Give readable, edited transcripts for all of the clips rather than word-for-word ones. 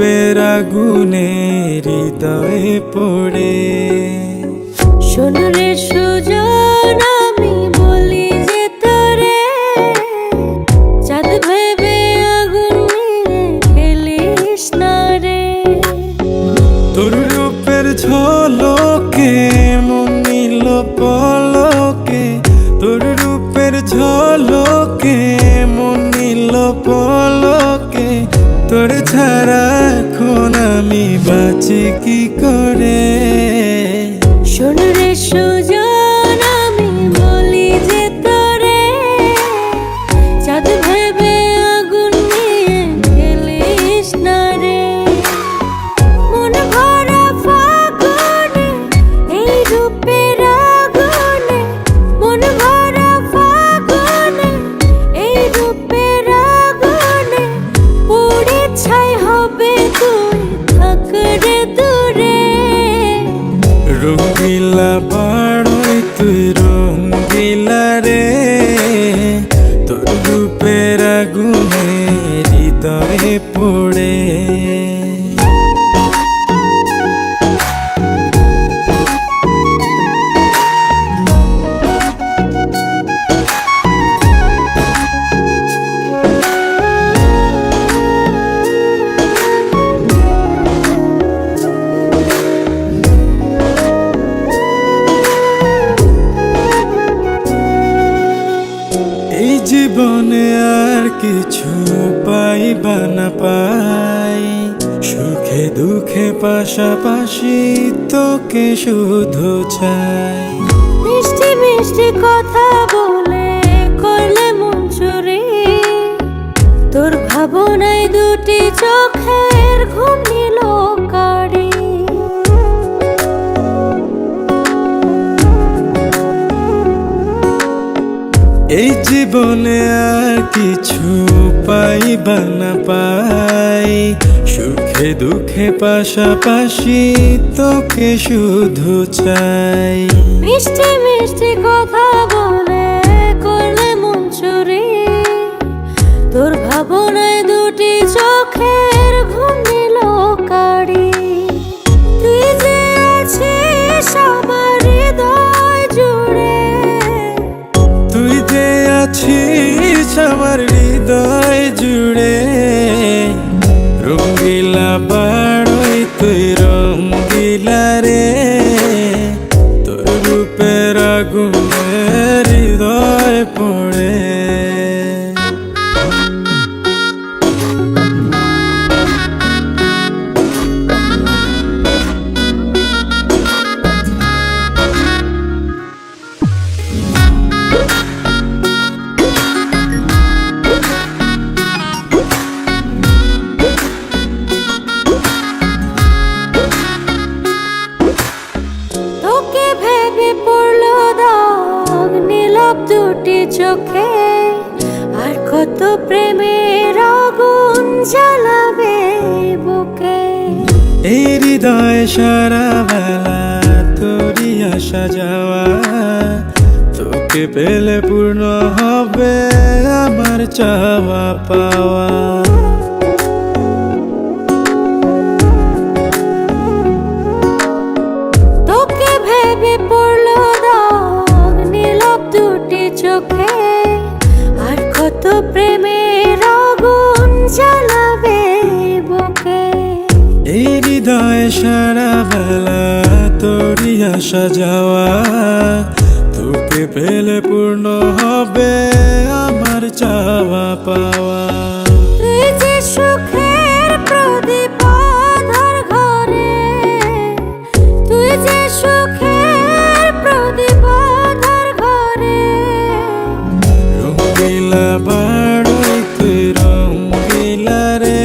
রূপের আগুনে হৃদয়ে পড়ে। শোন রে সুজন, আমি বলি যে তোরে, চাঁদ ভেবে আগুন নিয়ে খেলিস না রে। তোর রূপের ঝলকে মন নিল পলকে, তোর রূপের ঝলকে মন নিল পলকে। তোর ছাড়া এখন আমি বাঁচি কি করে। শোন রে সুজন, আমি বলি যে তোরে, চাঁদ ভেবে আগুন নিয়ে খেলিস না রে। মন ভরা ফাগুনে এই রূপের আগুনে, মন ভরা ফাগুনে এই রূপের আগুনে, পুড়ে ছাই হবে তুই থাক রে দূরে। রঙ্গিলা বাড়ই তুই রঙ্গিলা রে, তোর রূপের আগুনে হৃদয়ে পড়ে। এই জীবনে আর কিছু পাইবা না পাই, সুখে দুঃখে পাশাপাশি তোকে শুধু চাই। মিষ্টি মিষ্টি কথা বলে করলে মন চুরি, তোর ভাবনায় দুটি চোখের ঘুম নিল কারি। এই জীবনে আর কিছু পাইবা না পাই, সুখে দুঃখে পাশাপাশি তোকে শুধু চাই। মিষ্টি মিষ্টি কথা বলে করলে মন চুরি, তোর ভাবনায় দুটি চোখের ঘুম নিল কারি। তুই যে আছিস আমার হৃদয় জুড়ে, তুই যে আছিস আমার হৃদয় জুড়ে। রঙ্গিলা বাড়ই তুই রঙ্গিলা রে, তোর রূপের আগুনে হৃদয় পড়ে। তোকে ভেবে পড়লো দাগ নীরব দুটি চোখে, আর কত প্রেমের আগুন জ্বালাবে বুকে। এই হৃদয় সারা বেলা তোরই আসা যাওয়া, তোকে পেলে পূর্ণ হবে আমার চাওয়া পাওয়া। তোকে ভেবে পড়লো দাগ নীরব দুটি চোখে, আর কত প্রেমের আগুন জ্বালাবে বুকে। এই হৃদয় সারা বেলা তোরই আসা যাওয়া, তোকে পেলে পূর্ণ হবে আমার চাওয়া পাওয়া। তুই যে সুখের প্রদীপ আঁধার ঘরে, তুই যে সুখের প্রদীপ আঁধার ঘরে। রঙ্গিলা বাড়ই তুই রঙ্গিলা রে,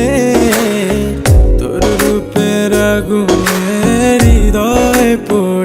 তোর রূপের আগুনে হৃদয় পড়ে।